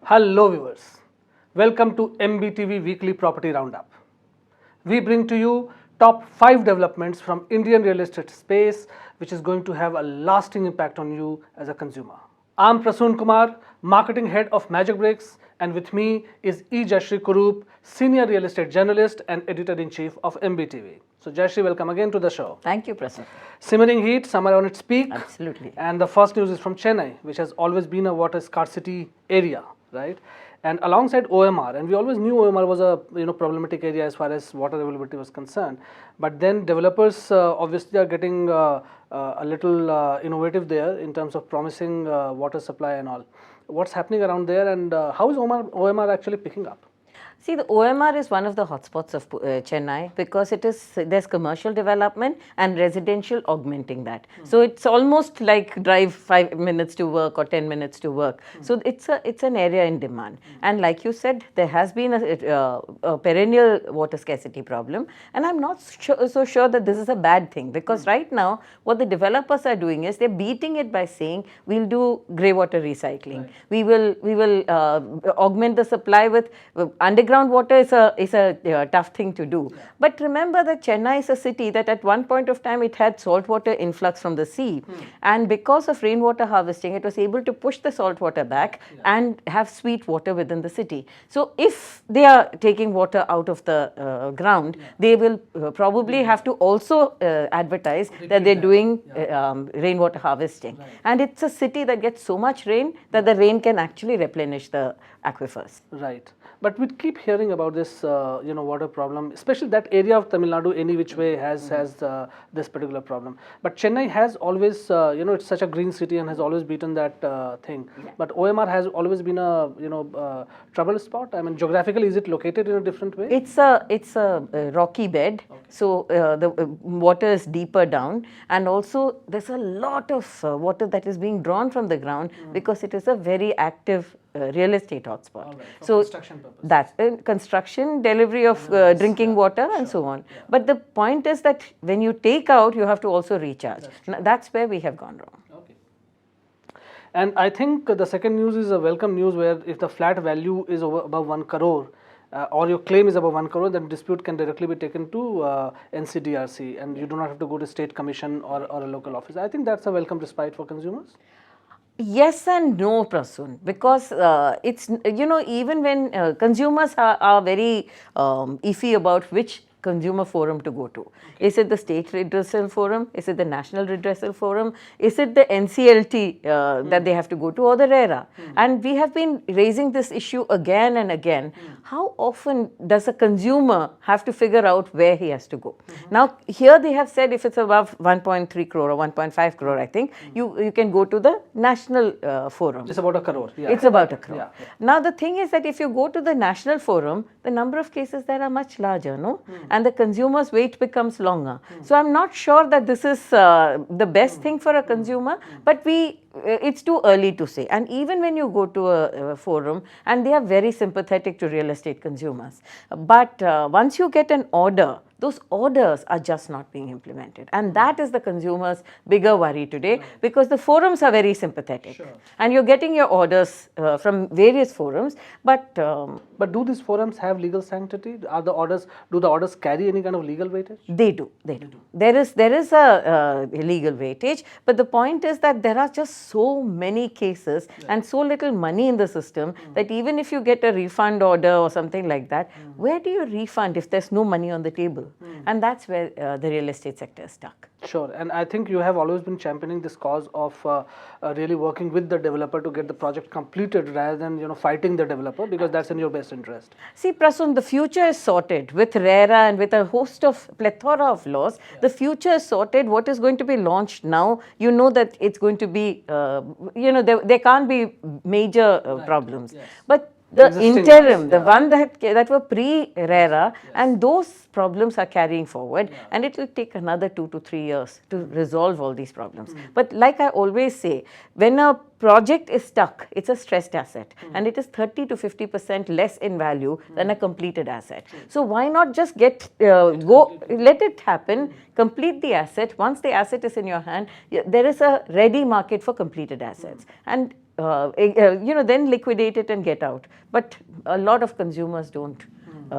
Hello viewers, welcome to MBTV Weekly Property Roundup. We bring to you top 5 developments from Indian real estate space which is going to have a lasting impact on you as a consumer. I'm Prasun Kumar, Marketing Head of Magicbricks, and with me is Jayashree Kurup, Senior Real Estate Journalist and Editor-in-Chief of MBTV. So Jayashree, welcome again to the show. Thank you, Prasun. Simmering heat, summer on its peak. Absolutely. And the first news is from Chennai, which has always been a water scarcity area, right? And alongside OMR, and we always knew OMR was a problematic area as far as water availability was concerned. But then developers obviously are getting a little innovative there in terms of promising water supply and all. What's happening around there, and how is OMR actually picking up? See, the OMR is one of the hotspots of Chennai because there's commercial development and residential augmenting that. So it's almost like drive 5 minutes to work or 10 minutes to work. So it's an area in demand. And like you said, there has been a perennial water scarcity problem. And I'm not so sure that this is a bad thing, because right now what the developers are doing is they're beating it by saying we'll do grey water recycling. Right. We will augment the supply with underground water is a tough thing to do. Yeah. But remember that Chennai is a city that at one point of time it had saltwater influx from the sea. And because of rainwater harvesting, it was able to push the saltwater back and have sweet water within the city. So if they are taking water out of the ground, they will probably have to also advertise that they're doing rainwater harvesting. Right. And it's a city that gets so much rain that the rain can actually replenish the aquifers. Right. But we keep hearing about this, water problem, especially that area of Tamil Nadu, any which way has this particular problem. But Chennai has always, it's such a green city and has always beaten that thing. Yeah. But OMR has always been a trouble spot. I mean, geographically, is it located in a different way? It's a rocky bed, okay. So the water is deeper down, and also there's a lot of water that is being drawn from the ground because it is a very active real estate hotspot. Right. So construction purpose. That's construction, delivery of drinking water, and so on. Yeah. But the point is that when you take out, you have to also recharge. That's where we have gone wrong. Okay. And I think the second news is a welcome news, where if the flat value is above 1 crore, or your claim is above 1 crore, then dispute can directly be taken to NC DRC, and you do not have to go to state commission or a local office. I think that's a welcome respite for consumers. Yes and no, Prasun, because it's, even when consumers are very iffy about which consumer forum to go to. Okay. Is it the state redressal forum? Is it the national redressal forum? Is it the NCLT that they have to go to, or the RERA? And we have been raising this issue again and again. How often does a consumer have to figure out where he has to go? Now, here they have said if it's above 1.3 crore or 1.5 crore, I think, you can go to the national forum. It's about a crore. Yeah. It's about a crore. Yeah. Now, the thing is that if you go to the national forum, the number of cases there are much larger, no? And the consumer's wait becomes longer. So I'm not sure that this is the best thing for a consumer, but it's too early to say. And even when you go to a forum, and they are very sympathetic to real estate consumers, but once you get an order, those orders are just not being implemented. And that is the consumer's bigger worry today, because the forums are very sympathetic. Sure. And you're getting your orders from various forums, but do these forums have legal sanctity? Do the orders carry any kind of legal weightage? They do. There is a legal weightage, but the point is that there are just so many cases and so little money in the system that even if you get a refund order or something like that, where do you refund if there's no money on the table? And that's where the real estate sector is stuck. Sure, and I think you have always been championing this cause of really working with the developer to get the project completed rather than fighting the developer, because that's in your best interest. See, Prasun, the future is sorted with RERA and with a host of plethora of laws. Yeah. The future is sorted. What is going to be launched now, you know that it's going to be, there can't be major problems. Yes. But the interim, the one that were pre-RERA, and those problems are carrying forward, and it will take another 2 to 3 years to resolve all these problems. But like I always say, when a project is stuck. It's a stressed asset, and it is 30 to 50% less in value than a completed asset. So why not just let it happen, complete the asset. Once the asset is in your hand, there is a ready market for completed assets, and then liquidate it and get out. But a lot of consumers don't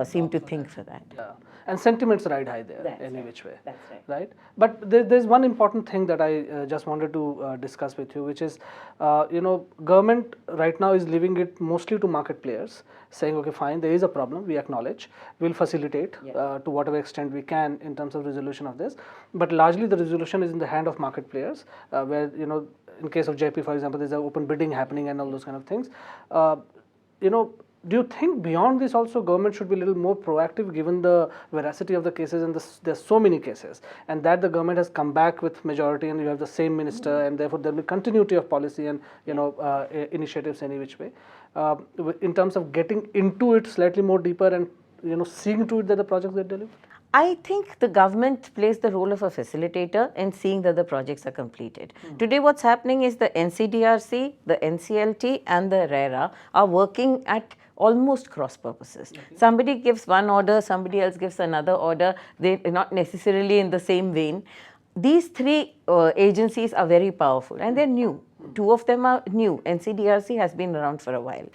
seem to think for that. Yeah. And sentiments ride high there, That's any right. which way. That's right. Right? But there's one important thing that I just wanted to discuss with you, which is, government right now is leaving it mostly to market players, saying, okay, fine, there is a problem, we acknowledge, we'll facilitate to whatever extent we can in terms of resolution of this. But largely the resolution is in the hand of market players, where, in case of JP, for example, there's an open bidding happening and all those kind of things. Do you think beyond this also government should be a little more proactive given the veracity of the cases, and there's so many cases, and that the government has come back with majority and you have the same minister, and therefore there will be continuity of policy and initiatives any which way, in terms of getting into it slightly more deeper and seeing to it that the projects get delivered? I think the government plays the role of a facilitator in seeing that the projects are completed. Today what's happening is the NC DRC, the NCLT and the RERA are working at almost cross purposes. Somebody gives one order, somebody else gives another order, they're not necessarily in the same vein. These three agencies are very powerful and they're new. Two of them are new. NCDRC has been around for a while.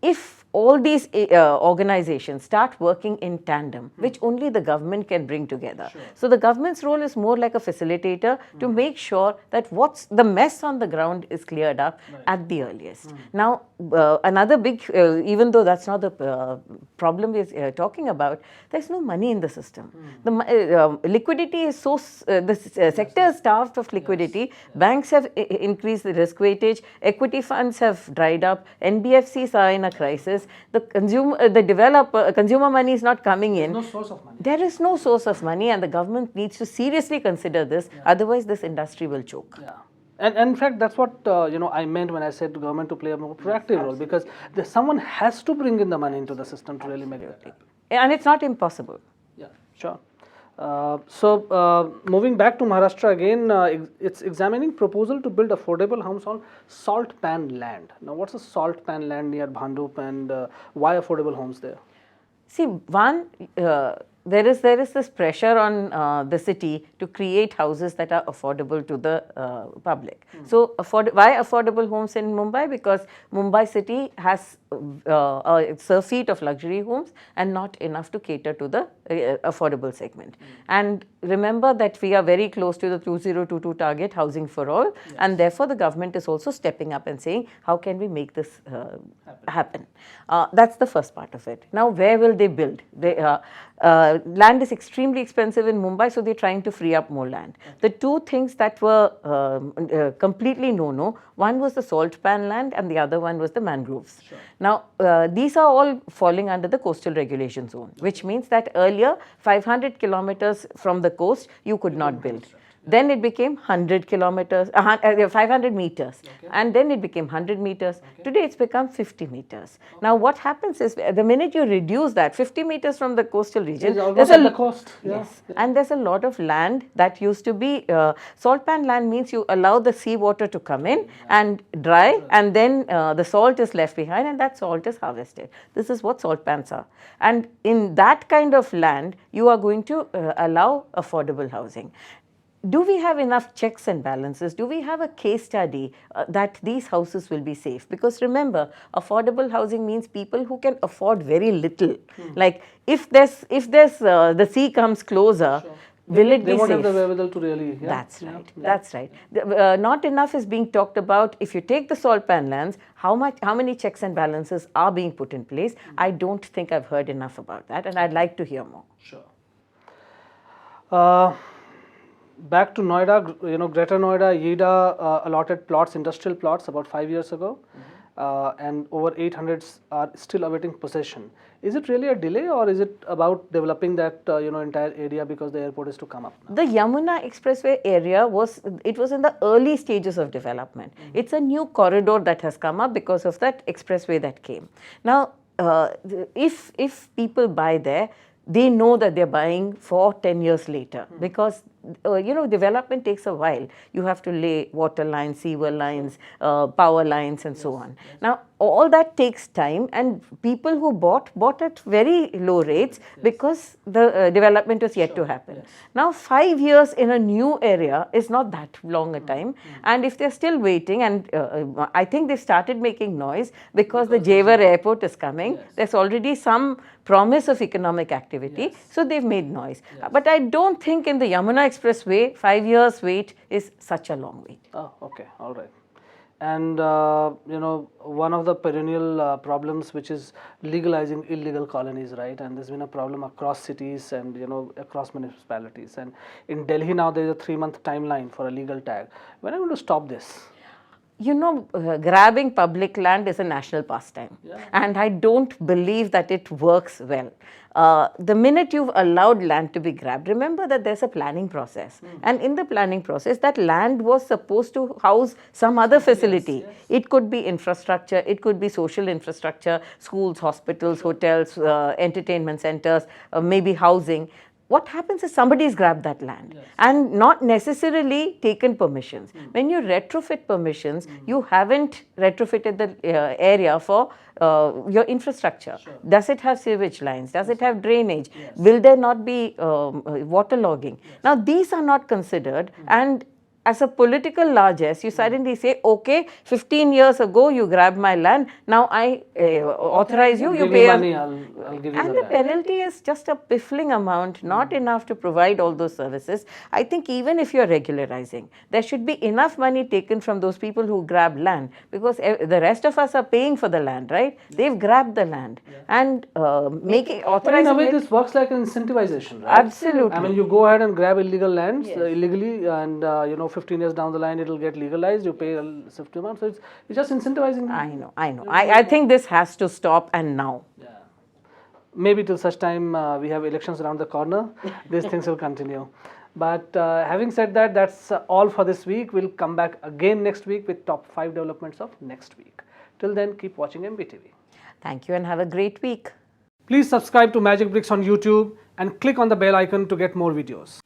If all these organizations start working in tandem, which only the government can bring together. So the government's role is more like a facilitator to make sure that what's the mess on the ground is cleared up at the earliest. Now, another big, even though that's not the problem we're talking about, there's no money in the system. The liquidity is so, the sector is starved of liquidity. Banks have increased the risk weightage, equity funds have dried up, NBFCs are in a crisis. The consumer money is not coming in. There's no source of money. There is no source of money, and the government needs to seriously consider this. Otherwise, this industry will choke. Yeah. And in fact, that's what I meant when I said the government to play a more proactive role, because someone has to bring in the money into the system to really make that happen. And it's not impossible. Yeah, sure. Moving back to Maharashtra again, it's examining proposal to build affordable homes on salt pan land. Now, what's a salt pan land near Bhandup, and why affordable homes there? See, one, there is this pressure on the city to create houses that are affordable to the public. So, why affordable homes in Mumbai? Because Mumbai city has a surfeit of luxury homes and not enough to cater to the affordable segment. And remember that we are very close to the 2022 target, housing for all, and therefore the government is also stepping up and saying, how can we make this happen? That's the first part of it. Now, where will they build? Land is extremely expensive in Mumbai, so they're trying to free up more land. The two things that were completely no-no, one was the salt pan land and the other one was the mangroves. Now, these are all falling under the coastal regulation zone, which means that earlier 500 kilometers from the coast you could not build. Then it became 100 kilometers, 500 meters, and then it became 100 meters. Today it's become 50 meters. Now what happens is, the minute you reduce that 50 meters from the coastal region, there's the coast. Yes, and there's a lot of land that used to be, salt pan land means you allow the sea water to come in and dry, and then the salt is left behind, and that salt is harvested. This is what salt pans are. And in that kind of land, you are going to allow affordable housing. Do we have enough checks and balances? Do we have a case study that these houses will be safe? Because remember, affordable housing means people who can afford very little. Like if the sea comes closer, will it be safe? They won't have the wherewithal to really. That's right. That's right. Not enough is being talked about. If you take the salt pan lands, how many checks and balances are being put in place? I don't think I've heard enough about that, and I'd like to hear more. Sure. Back to Noida, Greater Noida, YEIDA allotted plots, industrial plots, about 5 years ago, and over 800 are still awaiting possession. Is it really a delay, or is it about developing that entire area because the airport is to come up now? The Yamuna Expressway area was in the early stages of development. It's a new corridor that has come up because of that expressway that came. Now, if people buy there, they know that they're buying for 10 years later, because development takes a while. You have to lay water lines, sewer lines, power lines, and so on. Now, all that takes time, and people who bought at very low rates because the development was yet to happen. Now, 5 years in a new area is not that long a time, and if they're still waiting, and I think they started making noise because the Jewar airport is coming. There's already some promise of economic activity, so they've made noise. But I don't think in the Yamuna Expressway, 5 years wait is such a long wait. Oh, okay, all right. And one of the perennial problems which is legalizing illegal colonies, right? And there's been a problem across cities and across municipalities. And in Delhi now there is a 3-month timeline for a legal tag. When are you going to stop this? Grabbing public land is a national pastime, and I don't believe that it works well. The minute you've allowed land to be grabbed, remember that there's a planning process, and in the planning process, that land was supposed to house some other facility. It could be infrastructure, it could be social infrastructure, schools, hospitals, hotels, entertainment centers, maybe housing. What happens is somebody's grabbed that land and not necessarily taken permissions. When you retrofit permissions, you haven't retrofitted the area for your infrastructure. Does it have sewage lines? Does it have drainage? Will there not be waterlogging? Now, these are not considered, and as a political largesse, you suddenly say, okay, 15 years ago you grabbed my land, now I authorize you, you pay money, I'll give you and the penalty is just a piffling amount, not enough to provide all those services. I think even if you're regularizing, there should be enough money taken from those people who grab land, because the rest of us are paying for the land, right? They've grabbed the land and authorizing. But in a way, this works like an incentivization, right? Absolutely. I mean, you go ahead and grab illegal lands illegally, and 15 years down the line, it will get legalized. You pay a certain amount, so it's just incentivizing. I know. I think this has to stop, and now. Maybe till such time we have elections around the corner, these things will continue. But having said that, that's all for this week. We'll come back again next week with top 5 developments of next week. Till then, keep watching MBTV. Thank you and have a great week. Please subscribe to Magicbricks on YouTube and click on the bell icon to get more videos.